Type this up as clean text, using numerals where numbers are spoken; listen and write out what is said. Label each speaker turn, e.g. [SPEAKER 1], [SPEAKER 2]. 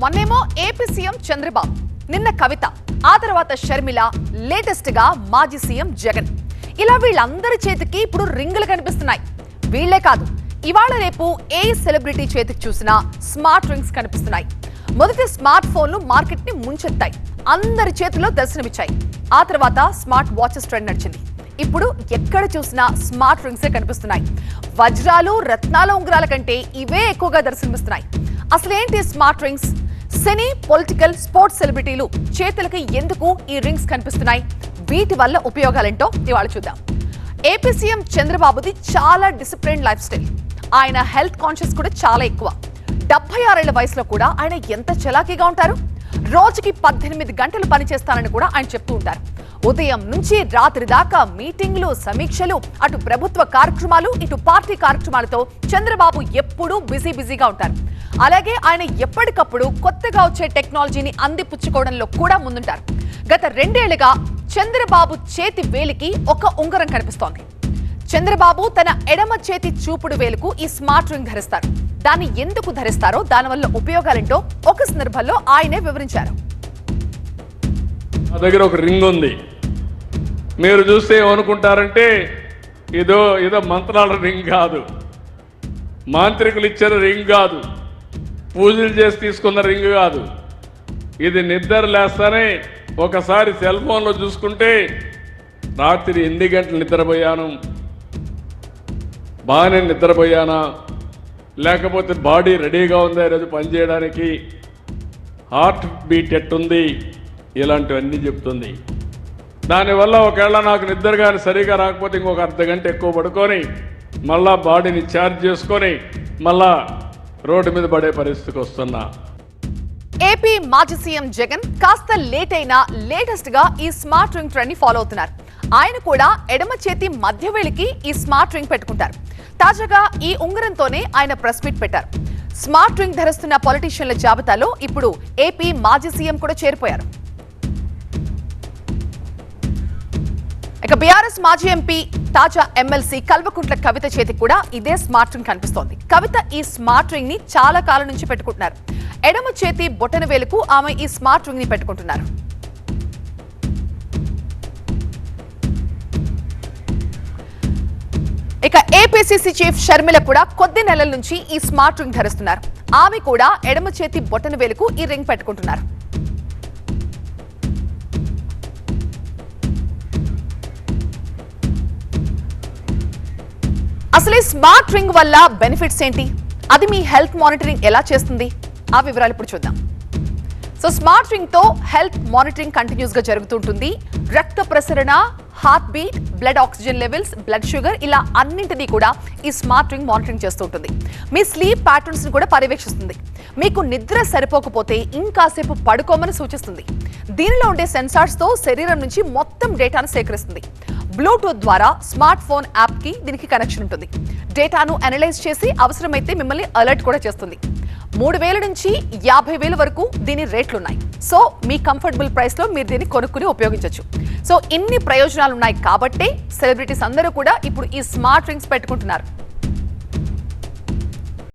[SPEAKER 1] మొన్నేమో AP CM Chandrababu, నిన్న కవిత, ఆ తర్వాత షర్మిల, లేటెస్ట్ గా మాజీ సీఎం జగన్. ఇలా వీళ్ళందరి చేతికి ఇప్పుడు రింగులు కనిపిస్తున్నాయి. వీళ్లే కాదు, ఇవాళ రేపు ఏ సెలబ్రిటీ చేతికి చూసినా స్మార్ట్ రింగ్స్ కనిపిస్తున్నాయి. మొదటి స్మార్ట్ ఫోన్లు మార్కెట్ ని ముంచెత్తాయి, అందరి చేతుల్లో దర్శనమిచ్చాయి. ఆ తర్వాత స్మార్ట్ వాచెస్ ట్రెండ్ నడిచింది. ఇప్పుడు ఎక్కడ చూసినా స్మార్ట్ రింగ్సే కనిపిస్తున్నాయి. వజ్రాలు, రత్నాల ఉంగరాల కంటే ఇవే ఎక్కువగా దర్శనమిస్తున్నాయి. అసలేంటి స్మార్ట్ రింగ్స్? సినీ, పొలిటికల్, స్పోర్ట్స్ సెలబ్రిటీలు చేతులకి ఎందుకు ఈ రింగ్స్ కనిపిస్తున్నాయి? వీటి వల్ల ఉపయోగాలేంటో ఇవాళ చూద్దాం. ఏపీ సీఎం చంద్రబాబుది చాలా డిసిప్లిన్ లైఫ్ స్టైల్. ఆయన హెల్త్ కాన్షియస్ కూడా చాలా ఎక్కువ. 76 ఏళ్ల వయసులో కూడా ఆయన ఎంత చలాకీగా ఉంటారు. రోజుకి 18 గంటలు పనిచేస్తానని కూడా ఆయన చెప్తూ ఉంటారు. ఉదయం నుంచి రాత్రి దాకా మీటింగ్లు, సమీక్షలు, అటు ప్రభుత్వ కార్యక్రమాలు, ఇటు పార్టీ కార్యక్రమాలతో చంద్రబాబు ఎప్పుడూ బిజీగా ఉంటారు. అలాగే ఆయన ఎప్పటికప్పుడు కొత్తగా వచ్చే టెక్నాలజీని అందిపుచ్చుకోవడంలో కూడా ముందుంటారు. గత 2 ఏళ్లుగా చంద్రబాబు చేతి వేలికి ఒక ఉంగరం కనిపిస్తోంది. చంద్రబాబు తన ఎడమ చేతి చూపుడు వేలుకు ఈ స్మార్ట్ రింగ్ ధరిస్తారు. దాన్ని ఎందుకు ధరిస్తారో, దానివల్ల ఉపయోగాలేంటో ఒక సందర్భంలో ఆయనే వివరించారు.
[SPEAKER 2] నా దగ్గర ఒక రింగ్ ఉంది. మీరు చూస్తే ఏమనుకుంటారంటే ఏదో మంత్రాల రింగ్ కాదు, మాంత్రికులు ఇచ్చిన రింగ్ కాదు, పూజలు చేసి తీసుకున్న రింగ్ కాదు. ఇది నిద్ర లేస్తానే ఒకసారి సెల్ ఫోన్లో చూసుకుంటే రాత్రి 8 గంటలు నిద్రపోయాను, బాగానే నిద్రపోయానా, లేకపోతే బాడీ రెడీగా ఉందా ఈరోజు పనిచేయడానికి, హార్ట్ బీట్ ఎట్టుంది, ఇలాంటివన్నీ చెప్తుంది. దానివల్ల ఒకవేళ నాకు నిద్ర కానీ సరిగా రాకపోతే ఇంకొక అర్ధగంట ఎక్కువ పడుకొని మళ్ళా బాడీని ఛార్జ్ చేసుకొని మళ్ళా రోడ్డు మీద పడే పరిస్థితికి వస్తున్నా.
[SPEAKER 1] ఏపీ మాజీ సీఎం జగన్ కాస్త లేట్ అయినా లేటెస్ట్ గా ఈ స్మార్ట్ రింగ్ ట్రెండ్ ని ఫాలో అవుతున్నారు. ఆయన కూడా ఎడమ చేతి మధ్య వేలికి ఈ స్మార్ట్ రింగ్ పెట్టుకుంటారు. తాజాగా ఈ ఉంగరంతోనే ఆయన ప్రెస్ మీట్ పెట్టారు. స్మార్ట్ రింగ్ ధరిస్తున్న పొలిటీషియన్ల జాబితాలో ఇప్పుడు ఏపీ మాజీ సీఎం కూడా చేరిపోయారు. ఇక బీఆర్ఎస్ మాజీ ఎంపీ, తాజా ఎమ్మెల్సీ కల్వకుంట్ల కవిత చేతికి కూడా ఇదే స్మార్ట్ రింగ్ కనిపిస్తోంది. కవిత ఈ స్మార్ట్ రింగ్ ని చాలా కాలం నుంచి పెట్టుకుంటున్నారు. ఎడమ చేతి బొటన వేలుకు ఆమె ఈ స్మార్ట్ రింగ్ ని పెట్టుకుంటున్నారు. ఇక ఏపీసీసీ చీఫ్ షర్మిల కూడా కొద్ది నెలల నుంచి ఈ స్మార్ట్ రింగ్ ధరిస్తున్నారు. ఆమె కూడా ఎడమ చేతి బొటన వేలుకు ఈ రింగ్ పెట్టుకుంటున్నారు. అసలు ఈ స్మార్ట్ రింగ్ వల్ల బెనిఫిట్స్ ఏంటి? అది మీ హెల్త్ మానిటరింగ్ ఎలా చేస్తుంది? ఆ వివరాలు ఇప్పుడు చూద్దాం. సో స్మార్ట్ రింగ్ తో హెల్త్ మానిటరింగ్ కంటిన్యూస్ గా జరుగుతుంటుంది. రక్త ప్రసరణ, heart beat, blood oxygen levels, blood sugar, ఇలా అన్నింటినీ కూడా ఈ స్మార్ట్ రింగ్ మానిటరింగ్ చేస్తూ ఉంటుంది. మీ స్లీప్ ప్యాటర్న్స్ ని కూడా పర్యవేక్షిస్తుంది. మీకు నిద్ర సరిపోకపోతే ఇంకాసేపు పడుకోమని సూచిస్తుంది. దీనిలో ఉండే సెన్సార్స్ తో శరీరం నుంచి మొత్తం డేటాను సేకరిస్తుంది. బ్లూటూత్ ద్వారా స్మార్ట్ ఫోన్ యాప్ కి దీనికి కనెక్షన్ ఉంటుంది. డేటాను అనలైజ్ చేసి అవసరమైతే మిమ్మల్ని అలర్ట్ కూడా చేస్తుంది. 3,000 నుంచి 50,000 వరకు దీని రేట్లున్నాయి. సో మీ కంఫర్టబుల్ ప్రైస్ లో మీరు దీన్ని కొనుక్కుని ఉపయోగించవచ్చు. సో ఇన్ని ప్రయోజనాలు ఉన్నాయి కాబట్టే సెలబ్రిటీస్ అందరూ కూడా ఇప్పుడు ఈ స్మార్ట్ రింగ్స్ పెట్టుకుంటున్నారు.